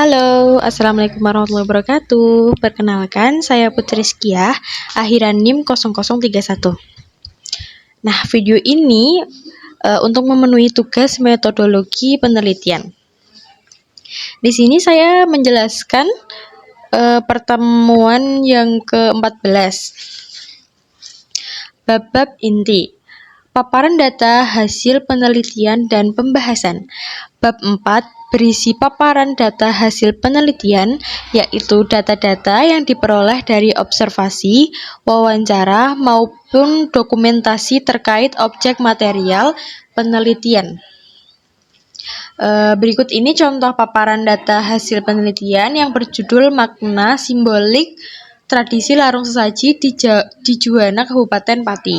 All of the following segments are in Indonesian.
Halo, Assalamualaikum warahmatullahi wabarakatuh. Perkenalkan, saya Putri Rizkiah, akhiran NIM 0031. Nah, video ini untuk memenuhi tugas metodologi penelitian. Di sini saya menjelaskan pertemuan yang ke-14. Bab inti. Paparan data hasil penelitian dan pembahasan. Bab 4 berisi paparan data hasil penelitian, yaitu data-data yang diperoleh dari observasi, wawancara, maupun dokumentasi terkait objek material penelitian. Berikut ini contoh paparan data hasil penelitian yang berjudul Makna Simbolik Tradisi Larung Sesaji di Juwana Kabupaten Pati.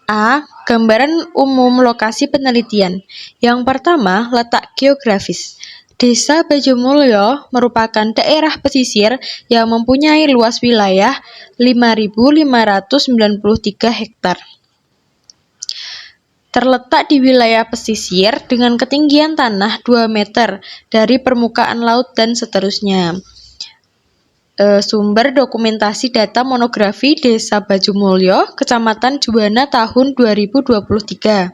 A. Gambaran umum lokasi penelitian. Yang pertama, letak geografis. Desa Bajomulyo merupakan daerah pesisir yang mempunyai luas wilayah 5.593 hektar. Terletak di wilayah pesisir dengan ketinggian tanah 2 meter dari permukaan laut dan seterusnya. Sumber dokumentasi data monografi Desa Bajomulyo, Kecamatan Juwana tahun 2023.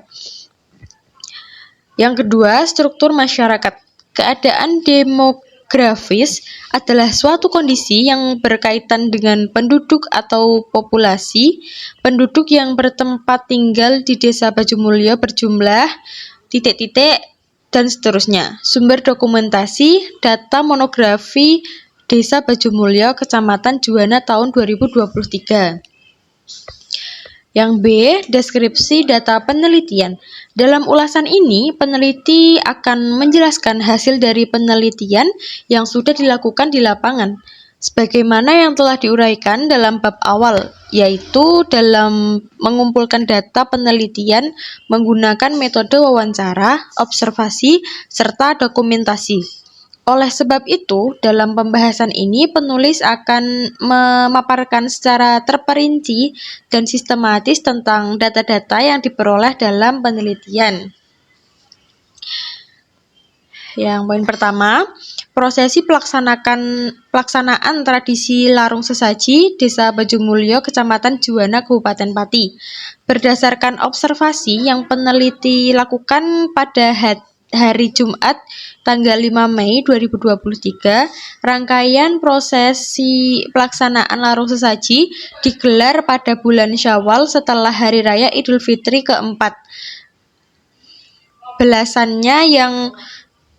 Yang kedua, struktur masyarakat. Keadaan demografis adalah suatu kondisi yang berkaitan dengan penduduk atau populasi. Penduduk yang bertempat tinggal di Desa Bajomulyo berjumlah ... dan seterusnya. Sumber dokumentasi data monografi Desa Bajomulyo, Kecamatan Juwana tahun 2023. Yang B. Deskripsi data penelitian. Dalam ulasan ini, peneliti akan menjelaskan hasil dari penelitian yang sudah dilakukan di lapangan, sebagaimana yang telah diuraikan dalam bab awal, yaitu dalam mengumpulkan data penelitian menggunakan metode wawancara, observasi, serta dokumentasi. Oleh sebab itu, dalam pembahasan ini penulis akan memaparkan secara terperinci dan sistematis tentang data-data yang diperoleh dalam penelitian. Yang poin pertama, prosesi pelaksanaan tradisi larung sesaji Desa Bajomulyo, Kecamatan Juwana, Kabupaten Pati. Berdasarkan observasi yang peneliti lakukan pada hari Jumat tanggal 5 Mei 2023, rangkaian prosesi pelaksanaan larung sesaji digelar pada bulan Syawal setelah Hari Raya Idul Fitri keempat. Belasannya yang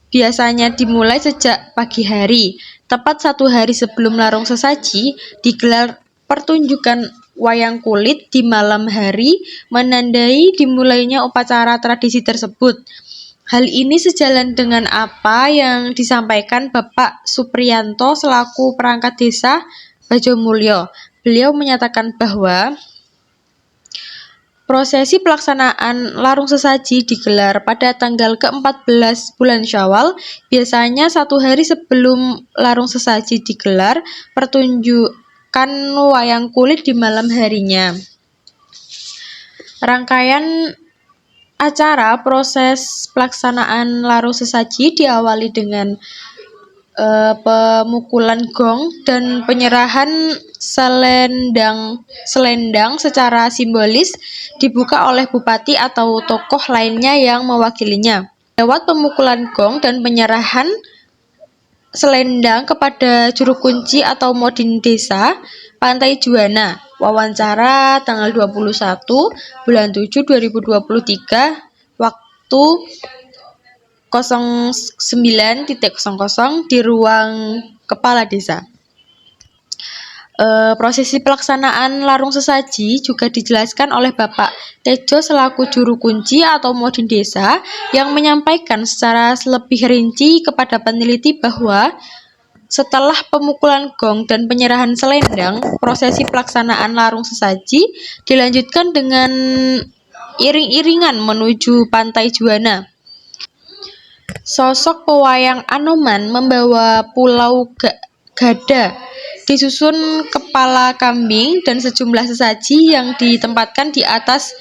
biasanya dimulai sejak pagi hari. Tepat 1 hari sebelum larung sesaji, digelar pertunjukan wayang kulit di malam hari, menandai dimulainya upacara tradisi tersebut. Hal ini sejalan dengan apa yang disampaikan Bapak Supriyanto selaku perangkat Desa Bajomulyo. Beliau menyatakan bahwa prosesi pelaksanaan larung sesaji digelar pada tanggal ke-14 bulan Syawal. Biasanya 1 hari sebelum larung sesaji digelar, pertunjukan wayang kulit di malam harinya. Rangkaian acara proses pelaksanaan larung sesaji diawali dengan pemukulan gong dan penyerahan selendang secara simbolis dibuka oleh bupati atau tokoh lainnya yang mewakilinya. Lewat pemukulan gong dan penyerahan selendang kepada juru kunci atau modin desa Pantai Juwana. Wawancara tanggal 21 bulan 7 2023 waktu 09.00 di ruang kepala desa. Prosesi pelaksanaan larung sesaji juga dijelaskan oleh Bapak Tejo selaku juru kunci atau modin desa yang menyampaikan secara lebih rinci kepada peneliti bahwa setelah pemukulan gong dan penyerahan selendang, prosesi pelaksanaan larung sesaji dilanjutkan dengan iring-iringan menuju Pantai Juwana. Sosok pewayang Anoman membawa pulau gada, disusun kepala kambing dan sejumlah sesaji yang ditempatkan di atas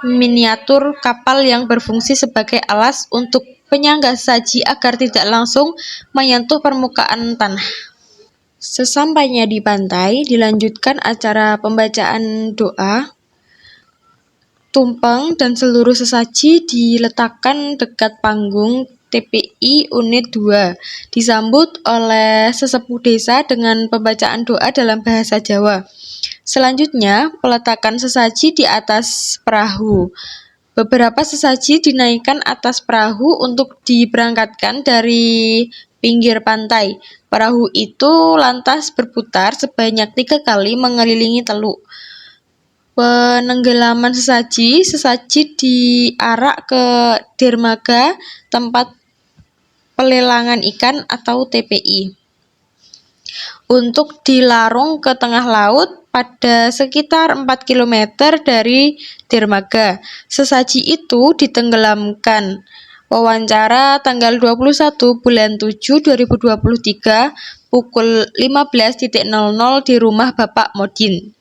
miniatur kapal yang berfungsi sebagai alas untuk penyangga sesaji agar tidak langsung menyentuh permukaan tanah. Sesampainya di pantai, dilanjutkan acara pembacaan doa. Tumpeng dan seluruh sesaji diletakkan dekat panggung TPI Unit 2, disambut oleh sesepuh desa dengan pembacaan doa dalam bahasa Jawa. Selanjutnya, peletakan sesaji di atas perahu. Beberapa sesaji dinaikkan atas perahu untuk diberangkatkan dari pinggir pantai. Perahu itu lantas berputar sebanyak 3 kali mengelilingi teluk. Penenggelaman sesaji diarak ke dermaga tempat pelelangan ikan atau TPI untuk dilarung ke tengah laut pada sekitar 4 km dari dermaga. Sesaji itu ditenggelamkan. Wawancara tanggal 21 bulan 7 2023 pukul 15.00 di rumah Bapak Modin.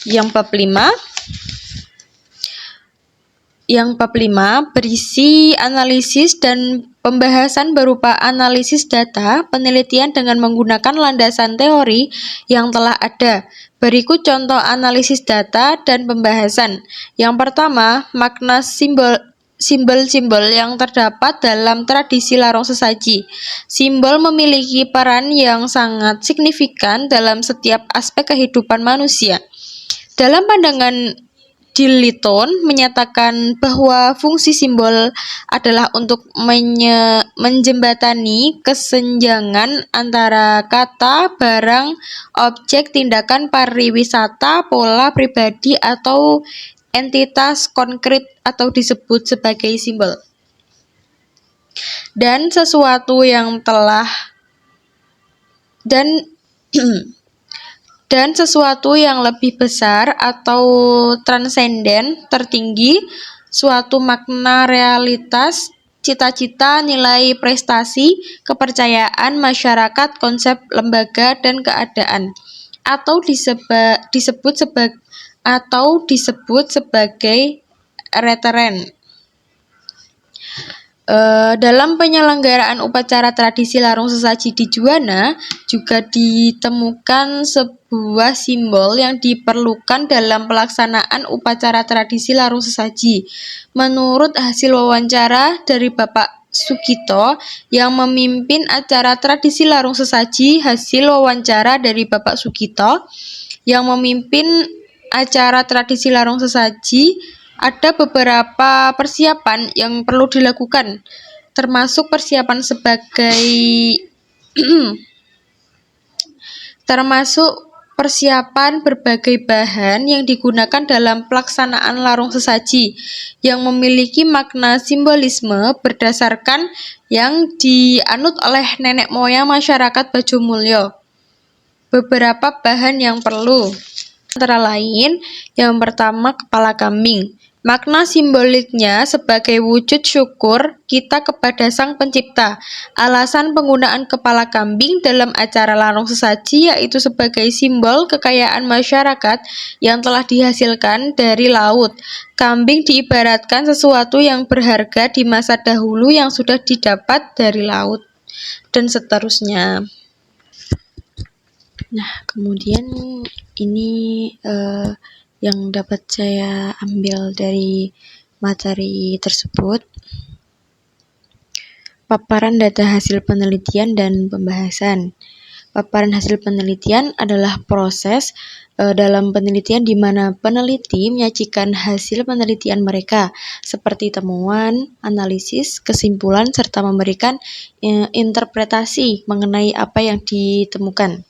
Yang bab 5 berisi analisis dan pembahasan berupa analisis data penelitian dengan menggunakan landasan teori yang telah ada. Berikut contoh analisis data dan pembahasan. Yang pertama, makna simbol-simbol yang terdapat dalam tradisi larung sesaji. Simbol memiliki peran yang sangat signifikan dalam setiap aspek kehidupan manusia. Dalam pandangan Diliton menyatakan bahwa fungsi simbol adalah untuk menjembatani kesenjangan antara kata, barang, objek, tindakan pariwisata, pola pribadi atau entitas konkret atau disebut sebagai simbol. Dan sesuatu yang sesuatu yang lebih besar atau transenden, tertinggi, suatu makna realitas, cita-cita, nilai prestasi, kepercayaan masyarakat, konsep lembaga dan keadaan, atau disebut sebagai reteren. Dalam penyelenggaraan upacara tradisi larung sesaji di Juwana juga ditemukan sebuah simbol yang diperlukan dalam pelaksanaan upacara tradisi larung sesaji. Menurut hasil wawancara dari Bapak Sugito yang memimpin acara tradisi larung sesaji, hasil wawancara dari Bapak Sugito yang memimpin acara tradisi larung sesaji, ada beberapa persiapan yang perlu dilakukan, termasuk persiapan berbagai bahan yang digunakan dalam pelaksanaan larung sesaji yang memiliki makna simbolisme berdasarkan yang dianut oleh nenek moyang masyarakat Bajomulyo. Beberapa bahan yang perlu antara lain, yang pertama kepala kambing. Makna simboliknya sebagai wujud syukur kita kepada Sang Pencipta. Alasan penggunaan kepala kambing dalam acara larung sesaji yaitu sebagai simbol kekayaan masyarakat yang telah dihasilkan dari laut. Kambing diibaratkan sesuatu yang berharga di masa dahulu yang sudah didapat dari laut, dan seterusnya. Nah, kemudian ini yang dapat saya ambil dari materi tersebut. Paparan data hasil penelitian dan pembahasan. Paparan hasil penelitian adalah proses dalam penelitian di mana peneliti menyajikan hasil penelitian mereka, seperti temuan, analisis, kesimpulan, serta memberikan interpretasi mengenai apa yang ditemukan.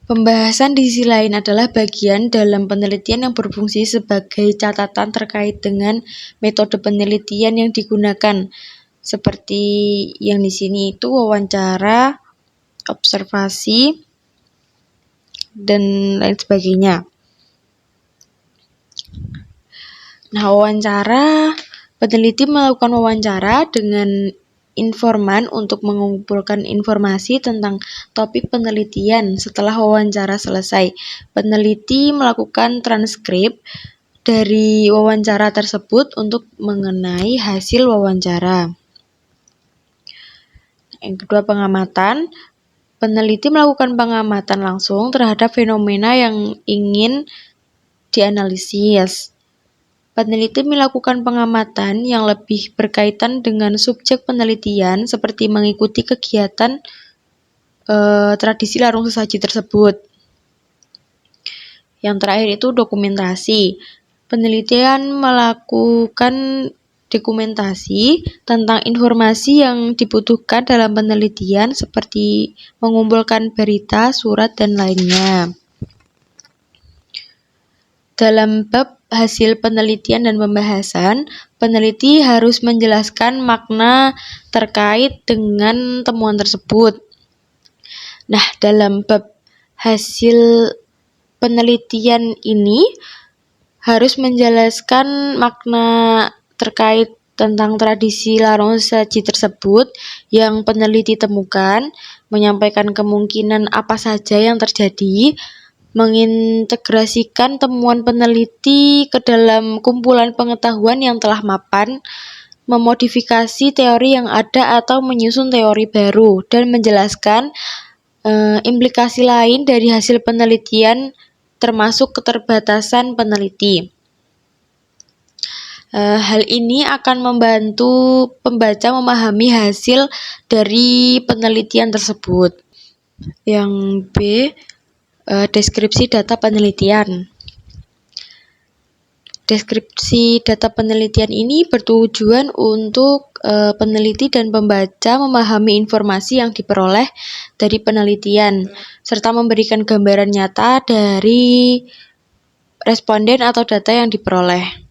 Pembahasan di sisi lain adalah bagian dalam penelitian yang berfungsi sebagai catatan terkait dengan metode penelitian yang digunakan, seperti yang di sini itu wawancara, observasi, dan lain sebagainya. Nah, peneliti melakukan wawancara dengan informan untuk mengumpulkan informasi tentang topik penelitian. Setelah wawancara selesai, peneliti melakukan transkrip dari wawancara tersebut untuk mengenai hasil wawancara. Yang kedua, pengamatan. Peneliti melakukan pengamatan langsung terhadap fenomena yang ingin dianalisis. Peneliti melakukan pengamatan yang lebih berkaitan dengan subjek penelitian seperti mengikuti kegiatan tradisi larung sesaji tersebut. Yang terakhir itu dokumentasi. Penelitian melakukan dokumentasi tentang informasi yang dibutuhkan dalam penelitian seperti mengumpulkan berita, surat, dan lainnya. Dalam bab hasil penelitian dan pembahasan, peneliti harus menjelaskan makna terkait dengan temuan tersebut. Nah, dalam bab hasil penelitian ini harus menjelaskan makna terkait tentang tradisi larung sesaji tersebut yang peneliti temukan, menyampaikan kemungkinan apa saja yang terjadi, mengintegrasikan temuan peneliti ke dalam kumpulan pengetahuan yang telah mapan, memodifikasi teori yang ada atau menyusun teori baru, dan menjelaskan implikasi lain dari hasil penelitian termasuk keterbatasan peneliti. Hal ini akan membantu pembaca memahami hasil dari penelitian tersebut. Yang B, deskripsi data penelitian. Deskripsi data penelitian ini bertujuan untuk peneliti dan pembaca memahami informasi yang diperoleh dari penelitian, serta memberikan gambaran nyata dari responden atau data yang diperoleh.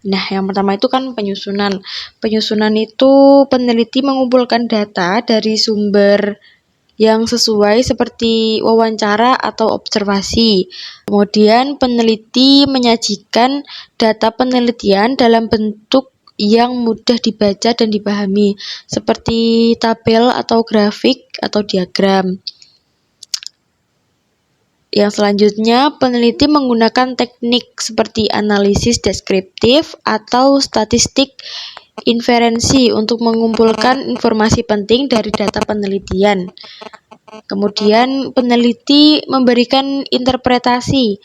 Nah, yang pertama itu kan penyusunan. Penyusunan itu peneliti mengumpulkan data dari sumber yang sesuai seperti wawancara atau observasi. Kemudian peneliti menyajikan data penelitian dalam bentuk yang mudah dibaca dan dipahami, seperti tabel atau grafik atau diagram. Yang selanjutnya, peneliti menggunakan teknik seperti analisis deskriptif atau statistik inferensi untuk mengumpulkan informasi penting dari data penelitian. Kemudian, peneliti memberikan interpretasi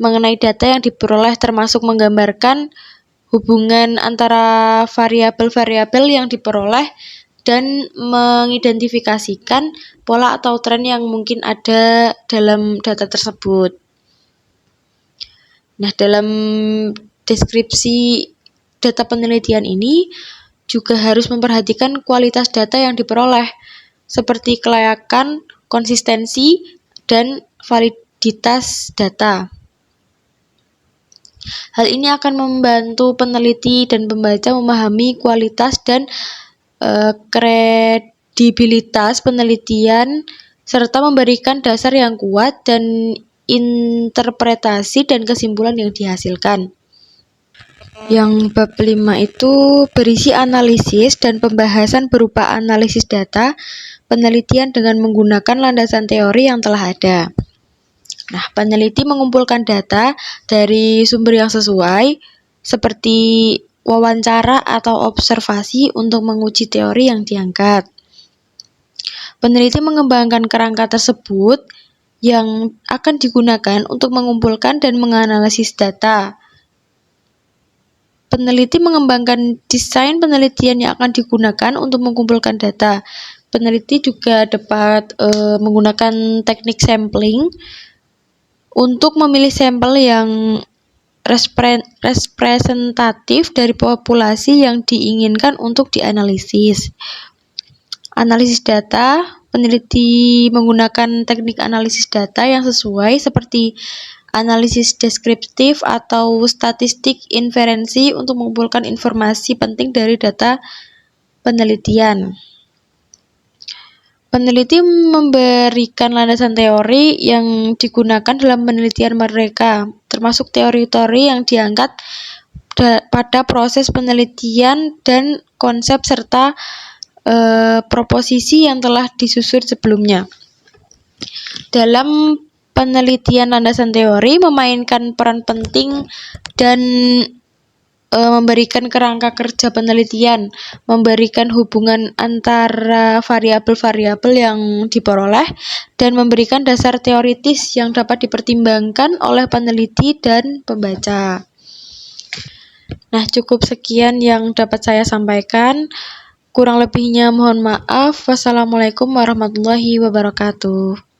mengenai data yang diperoleh, termasuk menggambarkan hubungan antara variabel-variabel yang diperoleh dan mengidentifikasikan pola atau tren yang mungkin ada dalam data tersebut. Nah, dalam deskripsi data penelitian ini juga harus memperhatikan kualitas data yang diperoleh, seperti kelayakan, konsistensi, dan validitas data. Hal ini akan membantu peneliti dan pembaca memahami kualitas dan kredibilitas penelitian serta memberikan dasar yang kuat dan interpretasi dan kesimpulan yang dihasilkan. Yang bab 5 itu berisi analisis dan pembahasan berupa analisis data penelitian dengan menggunakan landasan teori yang telah ada. Nah, peneliti mengumpulkan data dari sumber yang sesuai seperti wawancara atau observasi untuk menguji teori yang diangkat. Peneliti mengembangkan kerangka tersebut yang akan digunakan untuk mengumpulkan dan menganalisis data. Peneliti mengembangkan desain penelitian yang akan digunakan untuk mengumpulkan data. Peneliti juga dapat menggunakan teknik sampling untuk memilih sampel yang representatif dari populasi yang diinginkan untuk dianalisis. Analisis data, peneliti menggunakan teknik analisis data yang sesuai seperti analisis deskriptif atau statistik inferensi untuk mengumpulkan informasi penting dari data penelitian. Peneliti memberikan landasan teori yang digunakan dalam penelitian mereka, termasuk teori-teori yang diangkat pada proses penelitian dan konsep serta proposisi yang telah disusun sebelumnya. Dalam penelitian landasan teori memainkan peran penting dan memberikan kerangka kerja penelitian, memberikan hubungan antara variabel-variabel yang diperoleh, dan memberikan dasar teoritis yang dapat dipertimbangkan oleh peneliti dan pembaca. Nah, cukup sekian yang dapat saya sampaikan. Kurang lebihnya mohon maaf. Wassalamualaikum warahmatullahi wabarakatuh.